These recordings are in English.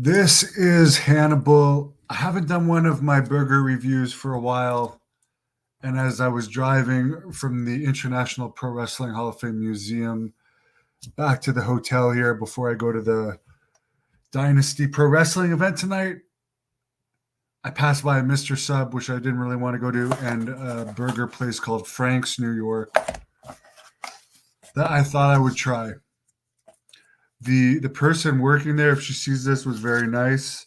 This is Hannibal. I haven't done one of my burger reviews for a while. And as I was driving from the International Pro Wrestling Hall of Fame Museum back to the hotel here before I go to the Dynasty Pro Wrestling event tonight, I passed by a Mr. Sub, which I didn't really want to go to, and a burger place called Frank's New York that I thought I would try. The person working there, if she sees this, was very nice.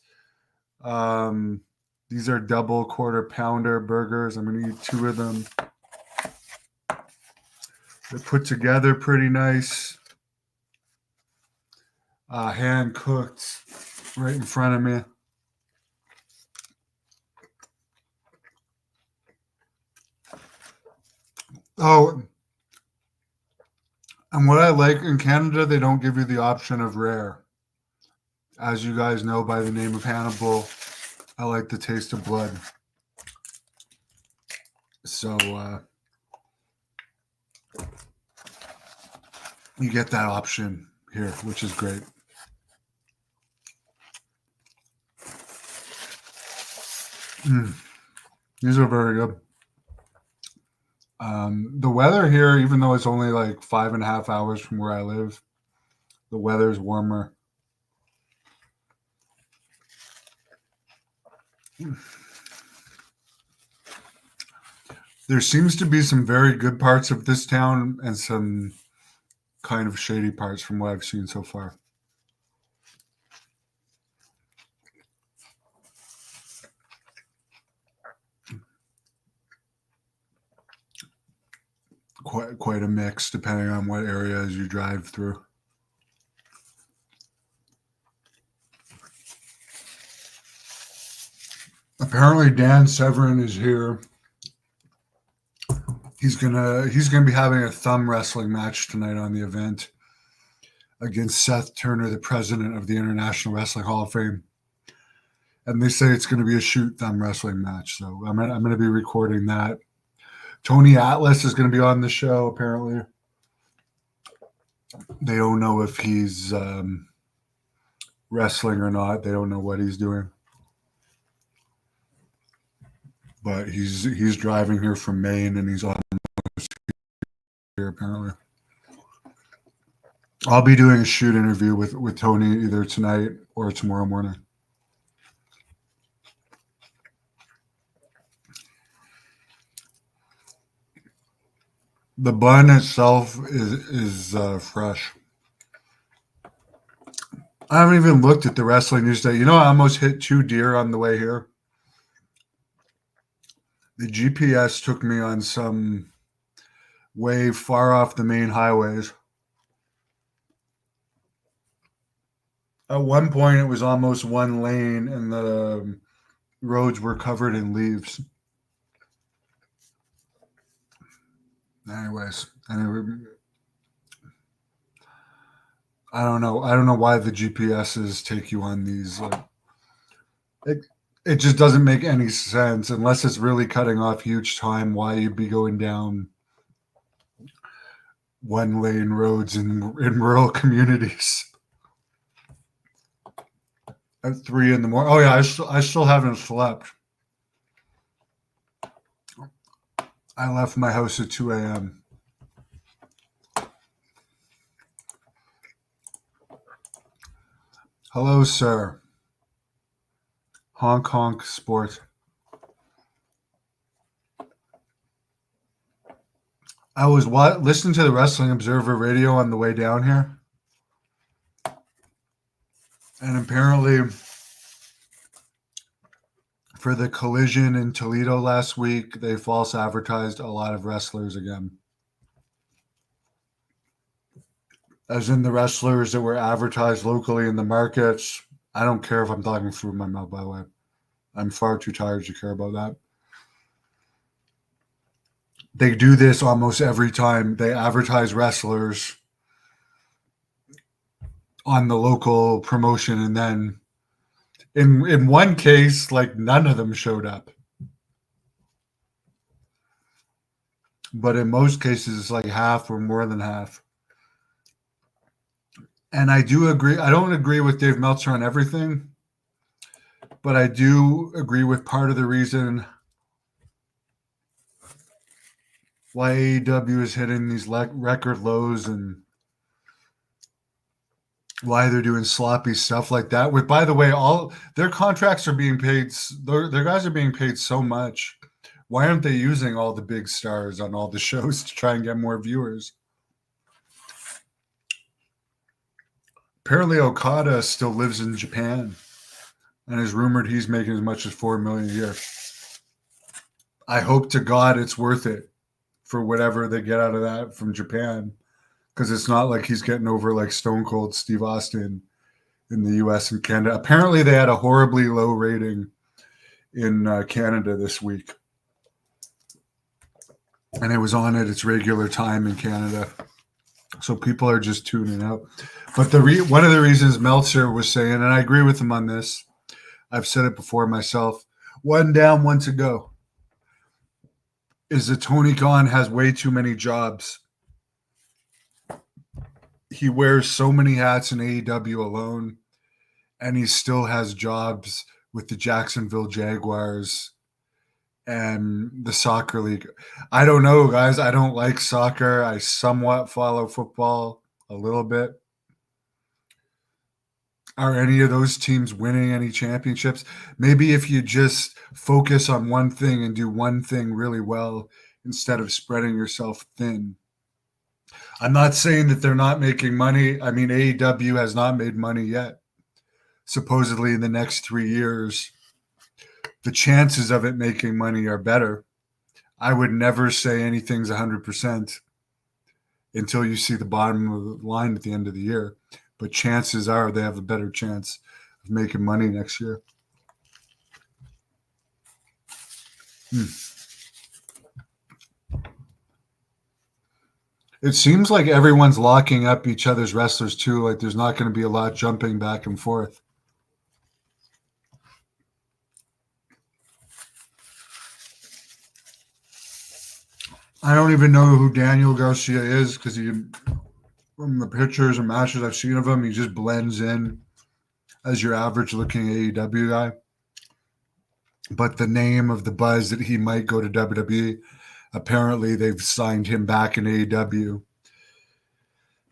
These are double quarter pounder burgers. I'm going to eat two of them. They're put together pretty nice. Hand cooked right in front of me. Oh, and what I like in Canada, they don't give you the option of rare. As you guys know by the name of Hannibal, I like the taste of blood. So you get that option here, which is great. These are very good. The weather here, even though it's only like 5.5 hours from where I live, the weather is warmer. There seems to be some very good parts of this town and some kind of shady parts from what I've seen so far. Quite a mix depending on what areas you drive through. Apparently Dan Severin is here. He's gonna be having a thumb wrestling match tonight on the event against Seth Turner, the president of the International Wrestling Hall of Fame. And they say it's going to be a shoot thumb wrestling match. So I'm going to be recording that. Tony Atlas is going to be on the show, apparently. They don't know if he's wrestling or not. They don't know what he's doing. But he's driving here from Maine, and he's almost here, apparently. I'll be doing a shoot interview with Tony either tonight or tomorrow morning. The bun itself is fresh. I haven't even looked at the wrestling news today. You know, I almost hit 2 deer on the way here. The GPS took me on some way far off the main highways. At one point, it was almost one lane, and the roads were covered in leaves. Anyway, I don't know why the GPSs take you on these. It just doesn't make any sense unless it's really cutting off huge time. Why you'd be going down one lane roads in rural communities at 3 a.m. Oh yeah, I still haven't slept. I left my house at 2 a.m. Hello, sir. Honk honk sport. I was listening to the Wrestling Observer Radio on the way down here. And apparently for the collision in Toledo last week, they false advertised a lot of wrestlers again. As in the wrestlers that were advertised locally in the markets. I don't care if I'm talking through my mouth, by the way. I'm far too tired to care about that. They do this almost every time. They advertise wrestlers on the local promotion, and then in one case, like none of them showed up. But in most cases, it's like half or more than half. And I do agree. I don't agree with Dave Meltzer on everything. but I do agree with part of the reason why AEW is hitting these record lows and why they're doing sloppy stuff like that. With, by the way, all their contracts are being paid. Their guys are being paid so much. Why aren't they using all the big stars on all the shows to try and get more viewers? Apparently, Okada still lives in Japan, and is rumored he's making as much as $4 million a year. I hope to God it's worth it for whatever they get out of that from Japan, because it's not like he's getting over like Stone Cold Steve Austin in the U.S. and Canada. Apparently, they had a horribly low rating in Canada this week, and it was on at its regular time in Canada. So people are just tuning out. But one of the reasons Meltzer was saying, and I agree with him on this, I've said it before myself, one down, one to go, is that Tony Khan has way too many jobs. He wears so many hats in AEW alone, and he still has jobs with the Jacksonville Jaguars and the soccer league. I don't know, guys. I don't like soccer. I somewhat follow football a little bit. Are any of those teams winning any championships? Maybe if you just focus on one thing and do one thing really well instead of spreading yourself thin. I'm not saying that they're not making money. I mean, AEW has not made money yet. Supposedly in the next 3 years, the chances of it making money are better. I would never say anything's 100% until you see the bottom of the line at the end of the year. But chances are they have a better chance of making money next year. It seems like everyone's locking up each other's wrestlers too. Like there's not going to be a lot jumping back and forth. I don't even know who Daniel Garcia is because from the pictures and matches I've seen of him, he just blends in as your average looking AEW guy. But the name of the buzz that he might go to WWE, apparently they've signed him back in AEW.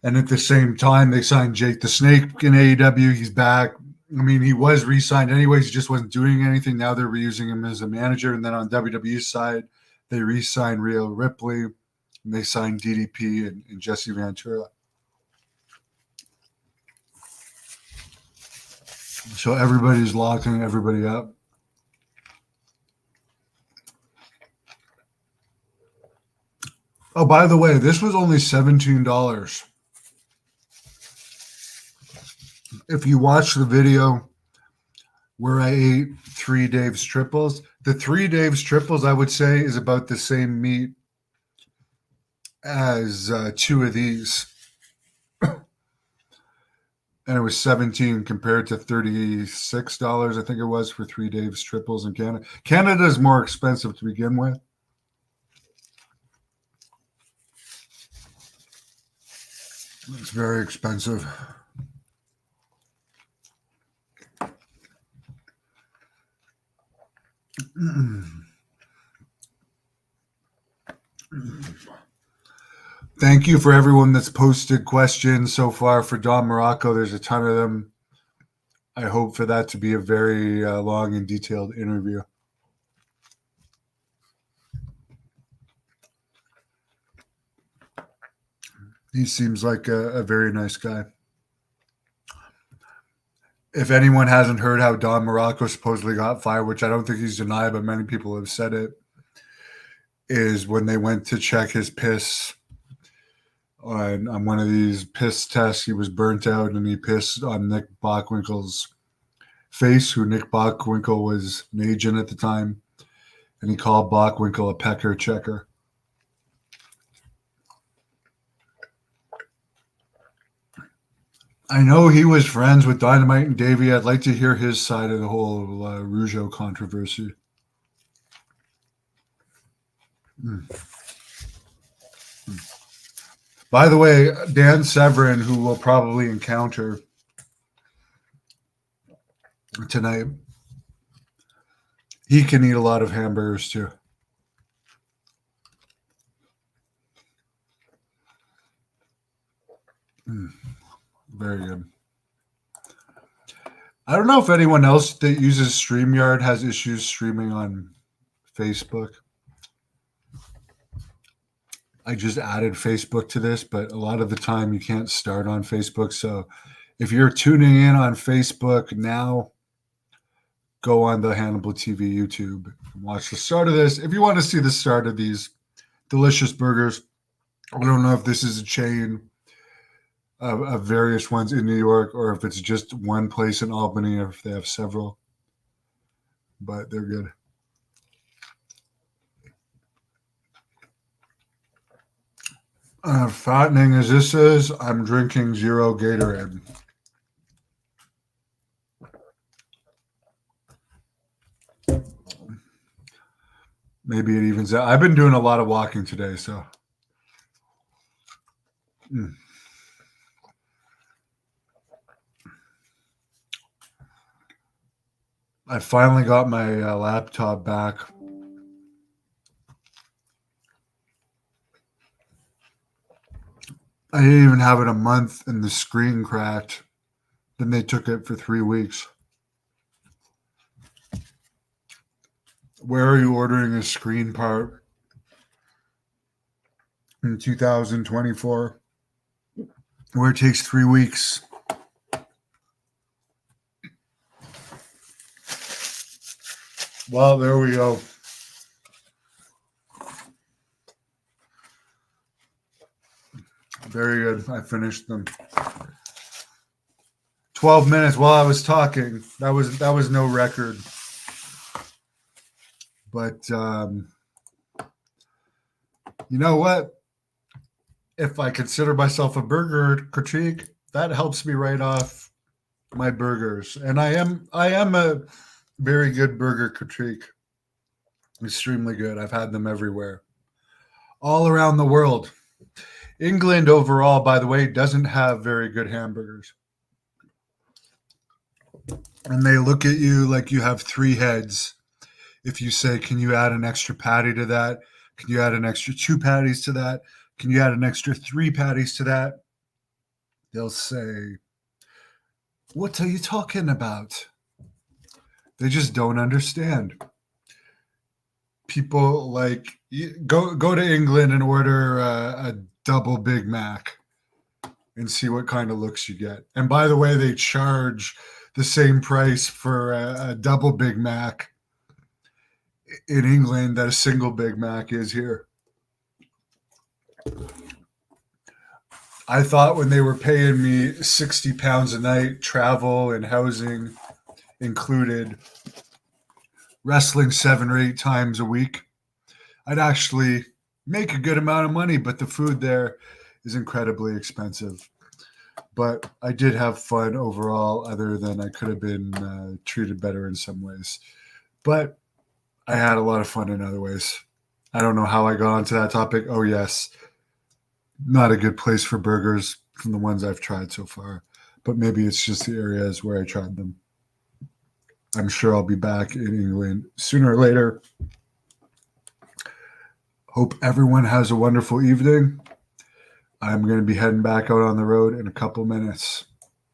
And at the same time, they signed Jake the Snake in AEW. He's back. I mean, he was re-signed anyways. He just wasn't doing anything. Now they're reusing him as a manager. And then on WWE's side, they re-signed Rhea Ripley. And they signed DDP and Jesse Ventura. So everybody's locking everybody up. Oh, by the way, this was only $17. If you watch the video where I ate 3 Dave's triples, the 3 Dave's triples, I would say, is about the same meat as 2 of these. And it was $17 compared to $36, I think it was, for 3 Dave's triples in Canada. Canada is more expensive to begin with. It's very expensive. Thank you for everyone that's posted questions so far for Don Morocco. There's a ton of them. I hope for that to be a very long and detailed interview. He seems like a very nice guy. If anyone hasn't heard how Don Morocco supposedly got fired, which I don't think he's denied, but many people have said it, is when they went to check his piss on one of these piss tests, he was burnt out and he pissed on Nick Bockwinkel's face, who Nick Bockwinkel was an agent at the time, and he called Bockwinkel a pecker checker. I know he was friends with Dynamite and Davey. I'd like to hear his side of the whole Rougeau controversy. By the way, Dan Severin, who we'll probably encounter tonight, He can eat a lot of hamburgers too. Very good. I don't know if anyone else that uses StreamYard has issues streaming on Facebook. I just added Facebook to this, but a lot of the time you can't start on Facebook. So if you're tuning in on Facebook now, go on the Hannibal TV YouTube and watch the start of this. If you want to see the start of these delicious burgers, I don't know if this is a chain of various ones in New York or if it's just one place in Albany or if they have several, but they're good. Fattening as this is, I'm drinking zero Gatorade. Maybe it evens out. I've been doing a lot of walking today, so. I finally got my laptop back. I didn't even have it a month and the screen cracked. Then they took it for 3 weeks. Where are you ordering a screen part in 2024 where it takes 3 weeks? Well, there we go. Very good. I finished them. 12 minutes while I was talking. That was no record. But you know what? If I consider myself a burger critique, that helps me write off my burgers. And I am a very good burger critique. Extremely good. I've had them everywhere. All around the world. England overall, by the way, doesn't have very good hamburgers. And they look at you like you have 3 heads. If you say, can you add an extra patty to that? Can you add an extra 2 patties to that? Can you add an extra 3 patties to that? They'll say, what are you talking about? They just don't understand. People like go to England and order a double Big Mac and see what kind of looks you get. And by the way, they charge the same price for a double Big Mac in England that a single Big Mac is here. I thought when they were paying me £60 a night, travel and housing included, wrestling 7 or 8 times a week, I'd actually make a good amount of money, but the food there is incredibly expensive. But I did have fun overall, other than I could have been treated better in some ways. But I had a lot of fun in other ways. I don't know how I got onto that topic. Oh, yes. Not a good place for burgers from the ones I've tried so far. But maybe it's just the areas where I tried them. I'm sure I'll be back in England sooner or later. Hope everyone has a wonderful evening. I'm going to be heading back out on the road in a couple minutes.